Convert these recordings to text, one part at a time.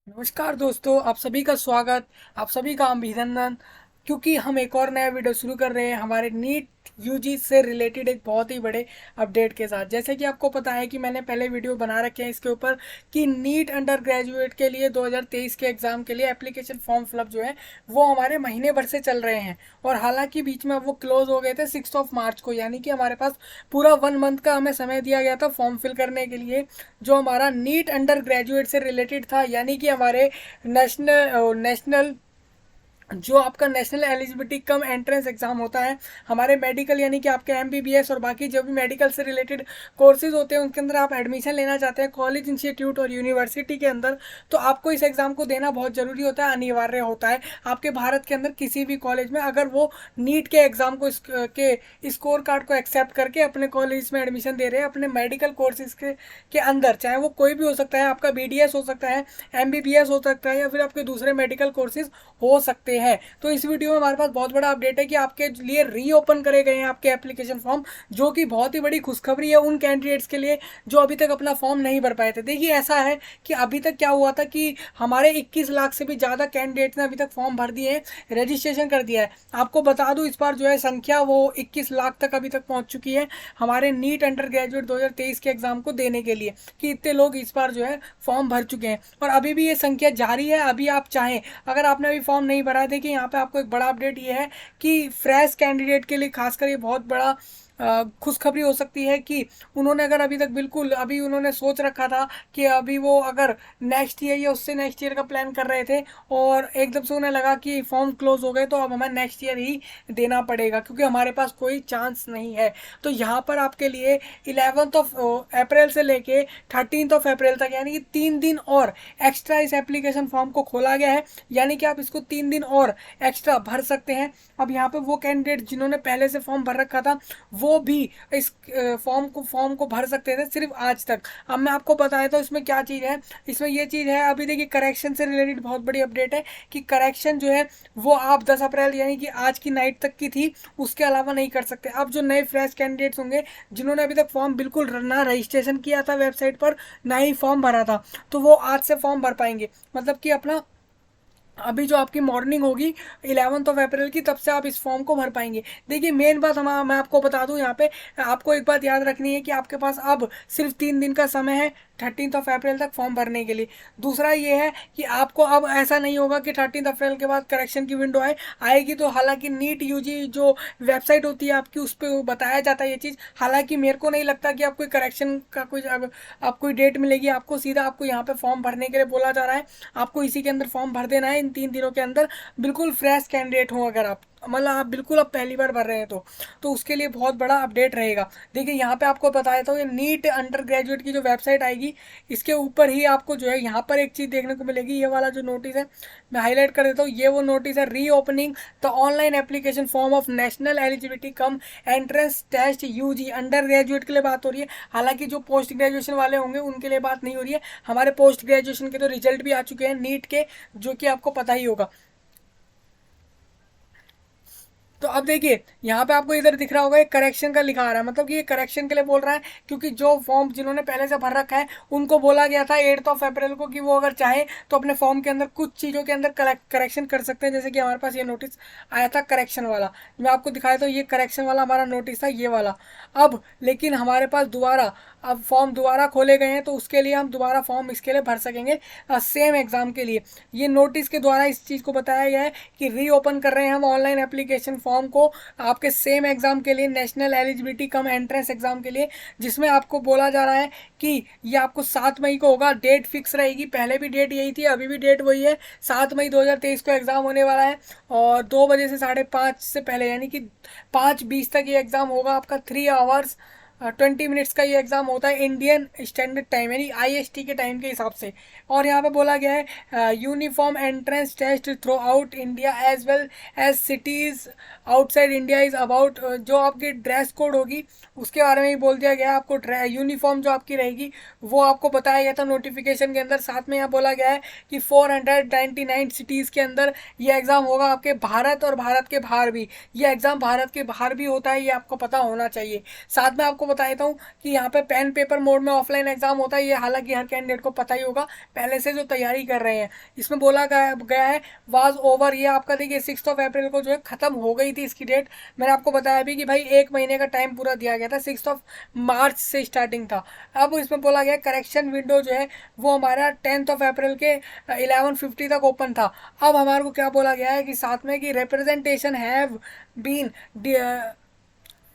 नमस्कार दोस्तों, आप सभी का स्वागत, आप सभी का अभिनंदन। क्योंकि हम एक और नया वीडियो शुरू कर रहे हैं हमारे नीट यूजी से रिलेटेड एक बहुत ही बड़े अपडेट के साथ। जैसे कि आपको पता है कि मैंने पहले वीडियो बना रखे हैं इसके ऊपर कि नीट अंडर ग्रेजुएट के लिए 2023 के एग्ज़ाम के लिए एप्लीकेशन फॉर्म फिलअप जो है वो हमारे महीने भर से चल रहे हैं। और हालांकि बीच में वो क्लोज हो गए थे 6 मार्च को, यानी कि हमारे पास पूरा 1 मंथ का हमें समय दिया गया था फॉर्म फिल करने के लिए, जो हमारा नीट अंडर ग्रेजुएट से रिलेटेड था। यानी कि हमारे नेशनल जो आपका national eligibility cum entrance exam होता है, हमारे मेडिकल यानी कि आपके एमबीबीएस और बाकी जो भी मेडिकल से रिलेटेड कोर्सेज होते हैं उनके अंदर आप एडमिशन लेना चाहते हैं कॉलेज, इंस्टीट्यूट और यूनिवर्सिटी के अंदर, तो आपको इस एग्जाम को देना बहुत ज़रूरी होता है, अनिवार्य होता है। आपके भारत के अंदर किसी भी कॉलेज में अगर वो नीट के एग्जाम को के स्कोर कार्ड को एक्सेप्ट करके अपने कॉलेज में एडमिशन दे रहे हैं अपने मेडिकल कोर्सेज के अंदर, चाहे वो कोई भी हो सकता है, आपका बीडीएस हो सकता है, एमबीबीएस हो सकता है, या फिर आपके दूसरे मेडिकल कोर्सेज हो सकते हैं। तो इस वीडियो में हमारे पास बहुत बड़ा अपडेट है कि आपके लिए रीओपन करे गए हैं आपके एप्लीकेशन फॉर्म, जो कि बहुत ही बड़ी खुशखबरी है उन कैंडिडेट्स के लिए जो अभी तक अपना फॉर्म नहीं भर पाए थे। देखिए, ऐसा है कि अभी तक क्या हुआ था कि हमारे 21 लाख से भी ज़्यादा कैंडिडेट्स ने अभी तक फॉर्म भर दिए हैं, रजिस्ट्रेशन कर दिया है। आपको बता दूं, इस बार जो है संख्या वो 21 लाख तक अभी तक पहुंच चुकी है हमारे नीट अंडर ग्रेजुएट 2023 के एग्जाम को देने के लिए, कि इतने लोग इस बार जो है फॉर्म भर चुके हैं। और अभी भी ये संख्या जारी है। अभी आप चाहें, अगर आपने अभी फॉर्म नहीं भरा है, देखिए यहाँ पे आपको एक बड़ा अपडेट ये है कि फ्रेश कैंडिडेट के लिए खासकर ये बहुत बड़ा खुशखबरी हो सकती है कि उन्होंने अगर अभी तक बिल्कुल अभी उन्होंने सोच रखा था कि अभी वो अगर नेक्स्ट ईयर या उससे नेक्स्ट ईयर का प्लान कर रहे थे और एकदम से उन्हें लगा कि फॉर्म क्लोज हो गए तो अब हमें नेक्स्ट ईयर ही देना पड़ेगा क्योंकि हमारे पास कोई चांस नहीं है। तो यहाँ पर आपके लिए 11 अप्रैल से लेके 13 अप्रैल तक, यानी कि 3 दिन और एक्स्ट्रा इस एप्लीकेशन फॉर्म को खोला गया है, यानी कि आप इसको 3 दिन और एक्स्ट्रा भर सकते हैं। अब यहाँ पे वो कैंडिडेट जिन्होंने पहले से फॉर्म भर रखा था वो भी इस फॉर्म को भर सकते थे सिर्फ आज तक। अब मैं आपको बताया था इसमें क्या चीज़ है। इसमें ये चीज़ है, अभी देखिए करेक्शन से रिलेटेड बहुत बड़ी अपडेट है कि करेक्शन जो है वो आप 10 अप्रैल यानी कि आज की नाइट तक की थी, उसके अलावा नहीं कर सकते। अब जो नए फ्रेश कैंडिडेट्स होंगे जिन्होंने अभी तक फॉर्म बिल्कुल ना रजिस्ट्रेशन किया था वेबसाइट पर, ना ही फॉर्म भरा था, तो वो आज से फॉर्म भर पाएंगे। मतलब कि अपना अभी जो आपकी मॉर्निंग होगी 11 अप्रैल की, तब से आप इस फॉर्म को भर पाएंगे। देखिए, मेन बात मैं आपको बता दूं, यहाँ पे आपको एक बात याद रखनी है कि आपके पास अब सिर्फ 3 दिन का समय है 13 अप्रैल तक फॉर्म भरने के लिए। दूसरा ये है कि आपको अब ऐसा नहीं होगा कि 13 अप्रैल के बाद करेक्शन की विंडो आएगी। तो हालांकि नीट यूजी जो वेबसाइट होती है आपकी, उस पर बताया जाता है ये चीज़। हालांकि मेरे को नहीं लगता कि आपको करेक्शन का कुछ अब कोई डेट मिलेगी। आपको सीधा आपको यहाँ पे फॉर्म भरने के लिए बोला जा रहा है, आपको इसी के अंदर फॉर्म भर देना है इन 3 दिनों के अंदर। बिल्कुल फ्रेश कैंडिडेट हो अगर आप, मतलब आप बिल्कुल अब पहली बार भर रहे हैं तो उसके लिए बहुत बड़ा अपडेट रहेगा। देखिए, यहाँ पे आपको बताया था ये नीट अंडर ग्रेजुएट की जो वेबसाइट आएगी, इसके ऊपर ही आपको जो है यहाँ पर एक चीज़ देखने को मिलेगी। ये वाला जो नोटिस है मैं हाईलाइट कर देता हूँ, ये वो नोटिस है, reopening the online application form of national eligibility cum entrance test UG. Undergraduate के लिए बात हो रही है, हालांकि जो पोस्ट ग्रेजुएशन वाले होंगे उनके लिए बात नहीं हो रही है। हमारे पोस्ट ग्रेजुएशन के तो रिजल्ट भी आ चुके हैं नीट के, जो कि आपको पता ही होगा। तो अब देखिए, यहाँ पे आपको इधर दिख रहा होगा एक करेक्शन का लिखा आ रहा है, मतलब कि ये करेक्शन के लिए बोल रहा है क्योंकि जो फॉर्म जिन्होंने पहले से भर रखा है उनको बोला गया था 8 अप्रैल को कि वो अगर चाहे तो अपने फॉर्म के अंदर कुछ चीज़ों के अंदर करेक्शन कर सकते हैं। जैसे कि हमारे पास ये नोटिस आया था करेक्शन वाला, मैं आपको दिखाया था, ये करेक्शन वाला हमारा नोटिस था, ये वाला। अब लेकिन हमारे पास दोबारा अब फॉर्म दोबारा खोले गए हैं, तो उसके लिए हम दोबारा फॉर्म इसके लिए भर सकेंगे सेम एग्जाम के लिए। ये नोटिस के द्वारा इस चीज़ को बताया गया है कि रीओपन कर रहे हैं हम ऑनलाइन एप्लीकेशन फॉर्म को आपके सेम एग्जाम के लिए, national eligibility cum entrance exam के लिए, जिसमें आपको बोला जा रहा है कि ये आपको 7 मई को होगा। डेट फिक्स रहेगी, पहले भी डेट यही थी, अभी भी डेट वही है, 7 मई 2023 को एग्जाम होने वाला है। और 2 बजे से 5:30 से पहले, यानी कि 5:20 तक ये एग्जाम होगा आपका। 3 आवर्स 20 मिनट्स का ये एग्ज़ाम होता है इंडियन स्टैंडर्ड टाइम, यानी आईएसटी के टाइम के हिसाब से। और यहाँ पे बोला गया है uniform entrance test throughout India as well as cities outside India is about. जो आपकी ड्रेस कोड होगी उसके बारे में ही बोल दिया गया है। आपको यूनिफॉर्म जो आपकी रहेगी वो आपको बताया गया था नोटिफिकेशन के अंदर। साथ में यहाँ बोला गया है कि 499 सिटीज़ के अंदर ये एग्ज़ाम होगा आपके भारत और भारत के बाहर भी। ये एग्ज़ाम भारत के बाहर भी होता है, ये आपको पता होना चाहिए। साथ में आपको बता देता हूँ कि यहाँ पे पेन पेपर मोड में ऑफलाइन एग्जाम होता है, ये हालांकि हर कैंडिडेट को पता ही होगा पहले से जो तैयारी कर रहे हैं। इसमें बोला गया है वाज ओवर, ये आपका देखिए 6 अप्रैल को जो है खत्म हो गई थी इसकी डेट। मैंने आपको बताया भी कि भाई 1 महीने का टाइम पूरा दिया गया था, 6 मार्च से स्टार्टिंग था। अब इसमें बोला गया करेक्शन विंडो जो है वो हमारा 10 अप्रैल के 11:50 तक ओपन था। अब हमारे को क्या बोला गया है कि साथ में कि representation have been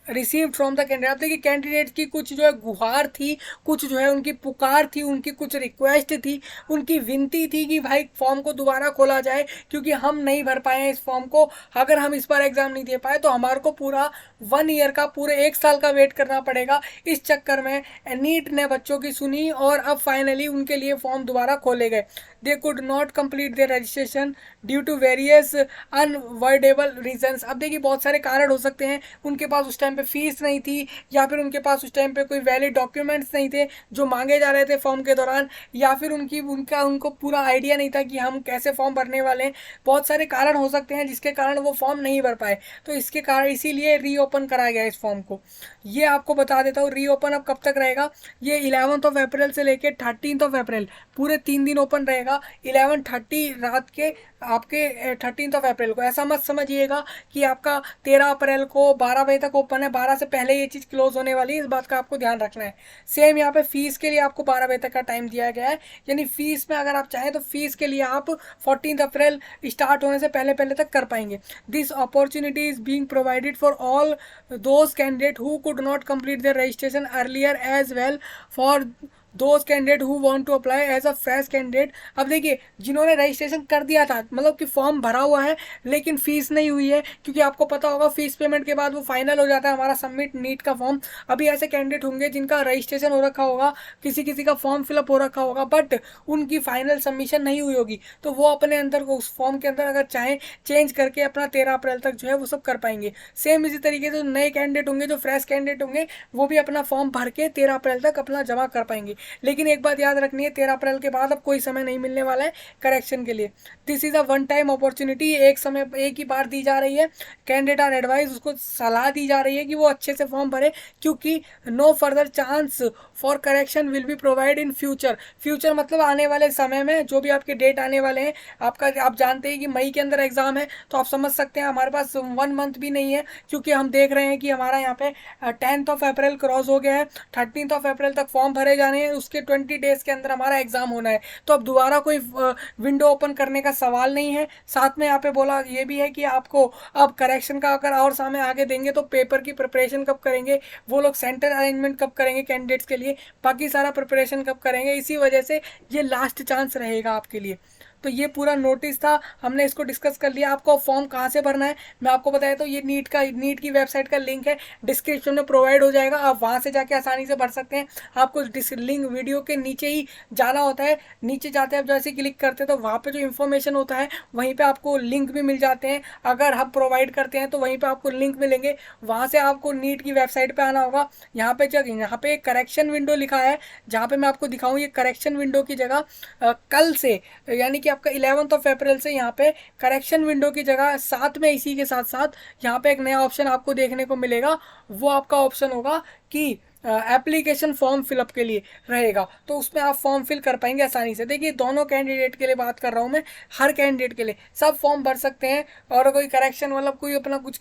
received from the candidate. अब देखिए कैंडिडेट की कुछ जो है गुहार थी, कुछ जो है उनकी पुकार थी, उनकी कुछ रिक्वेस्ट थी, उनकी विनती थी कि भाई फॉर्म को दोबारा खोला जाए क्योंकि हम नहीं भर पाए इस फॉर्म को। अगर हम इस बार एग्जाम नहीं दे पाए तो हमारे को पूरा 1 ईयर का, पूरे 1 साल का वेट करना पड़ेगा। इस चक्कर में नीट ने बच्चों की सुनी और अब फाइनली उनके लिए फॉर्म दोबारा खोले गए। They could not complete their registration due to various unavoidable reasons. अब देखिए बहुत सारे कारण हो सकते हैं, उनके पास उस टाइम पे फीस नहीं थी, या फिर उनके पास उस टाइम पे कोई वैलिड डॉक्यूमेंट्स नहीं थे जो मांगे जा रहे थे फॉर्म के दौरान, या फिर उनको पूरा आइडिया नहीं था कि हम कैसे फॉर्म भरने वाले हैं। बहुत सारे कारण हो सकते हैं जिसके कारण वो फॉर्म नहीं भर पाए, तो इसके कारण इसीलिए रीओपन कराया गया इस फॉर्म को। ये आपको बता देता हूँ रीओपन अब कब तक रहेगा। ये 11 अप्रैल से लेकर 13 अप्रैल पूरे 3 दिन ओपन रहेगा। 11:30 रात के आपके 13 अप्रैल को। ऐसा मत समझिएगा कि आपका 13 अप्रैल को 12 बजे तक ओपन है, 12 से पहले ये चीज़ क्लोज होने वाली है, इस बात का आपको ध्यान रखना है। सेम यहाँ पे फीस के लिए आपको 12 बजे तक का टाइम दिया गया है, यानी फीस में अगर आप चाहें तो फीस के लिए आप 14 अप्रैल स्टार्ट होने से पहले पहले तक कर पाएंगे। This opportunity is being provided for all those candidate who could not complete their registration earlier as well for those candidate who want to apply as a fresh candidate. अब देखिए जिन्होंने रजिस्ट्रेशन कर दिया था, मतलब कि फॉर्म भरा हुआ है लेकिन फीस नहीं हुई है, क्योंकि आपको पता होगा फीस पेमेंट के बाद वो फाइनल हो जाता है हमारा सबमिट नीट का फॉर्म। अभी ऐसे कैंडिडेट होंगे जिनका रजिस्ट्रेशन हो रखा होगा, किसी किसी का फॉर्म फिलअप हो रखा होगा, बट उनकी फाइनल सबमिशन नहीं हुई होगी, तो वो अपने अंदर को उस फॉर्म के अंदर अगर चाहें चेंज करके अपना 13 अप्रैल तक जो है वो सब कर पाएंगे। सेम इसी तरीके से नए कैंडिडेट होंगे, जो फ्रेश कैंडिडेट होंगे, वो भी अपना फॉर्म भर के 13 अप्रैल तक अपना जमा कर पाएंगे। लेकिन एक बात याद रखनी है, 13 अप्रैल के बाद अब कोई समय नहीं मिलने वाला है करेक्शन के लिए। This is a one time opportunity, एक ही बार दी जा रही है। कैंडिडेट आर एडवाइज, उसको सलाह दी जा रही है कि वो अच्छे से फॉर्म भरे, क्योंकि no further chance for correction will be provide in future. Future मतलब आने वाले समय में जो भी आपके डेट आने वाले हैं, आप जानते हैं कि मई के अंदर एग्जाम है, तो आप समझ सकते हैं हमारे पास 1 मंथ भी नहीं है, क्योंकि हम देख रहे हैं कि हमारा यहाँ पे 10 अप्रैल क्रॉस हो गया है, 13 अप्रैल तक फॉर्म भरे जाने हैं, उसके 20 डेज के अंदर हमारा एग्जाम होना है। तो अब दोबारा कोई विंडो ओपन करने का सवाल नहीं है। साथ में यहाँ पे बोला ये भी है कि आपको अब करेक्शन का अगर और समय आगे देंगे तो पेपर की प्रिपरेशन कब करेंगे, वो लोग सेंटर अरेंजमेंट कब करेंगे कैंडिडेट्स के लिए, बाकी सारा प्रिपरेशन कब करेंगे। इसी वजह से ये लास्ट चांस रहेगा आपके लिए। तो ये पूरा नोटिस था, हमने इसको डिस्कस कर लिया। आपको फॉर्म कहाँ से भरना है मैं आपको बताया, तो ये नीट की वेबसाइट का लिंक है, डिस्क्रिप्शन में प्रोवाइड हो जाएगा, आप वहाँ से जाके आसानी से भर सकते हैं। आपको लिंक वीडियो के नीचे ही जाना होता है, नीचे जाते हैं आप जैसे क्लिक करते हैं तो वहाँ पे जो इन्फॉर्मेशन होता है वहीं पे आपको लिंक भी मिल जाते हैं। अगर हम प्रोवाइड करते हैं तो वहीं पे आपको लिंक मिलेंगे, वहाँ से आपको नीट की वेबसाइट पे आना होगा। यहाँ पे करेक्शन विंडो लिखा है, जहाँ पे मैं आपको दिखाऊँ, ये करेक्शन विंडो की जगह कल से, यानी कि आपका 11 अप्रैल से यहाँ पे करेक्शन विंडो की जगह साथ में इसी के साथ साथ यहाँ पे एक नया ऑप्शन आपको देखने को मिलेगा। वो आपका ऑप्शन होगा कि एप्लीकेशन फॉर्म फिलअप के लिए रहेगा, तो उसमें आप फॉर्म फिल कर पाएंगे आसानी से। देखिए दोनों कैंडिडेट के लिए बात कर रहा हूँ मैं, हर कैंडिडेट के लिए सब फॉर्म भर सकते हैं। और कोई करेक्शन मतलब कोई अपना कुछ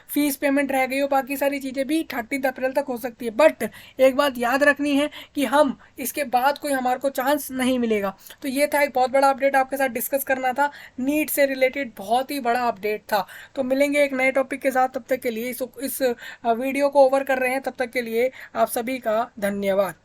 फीस पेमेंट रह गई हो, बाकी सारी चीज़ें भी 13 अप्रैल तक हो सकती है। बट एक बात याद रखनी है कि हम इसके बाद कोई हमारे को चांस नहीं मिलेगा। तो ये था एक बहुत बड़ा अपडेट आपके साथ डिस्कस करना था, नीट से रिलेटेड बहुत ही बड़ा अपडेट था। तो मिलेंगे एक नए टॉपिक के साथ, तब तक के लिए इस वीडियो को ओवर कर रहे हैं, तब तक के लिए आप सभी का धन्यवाद।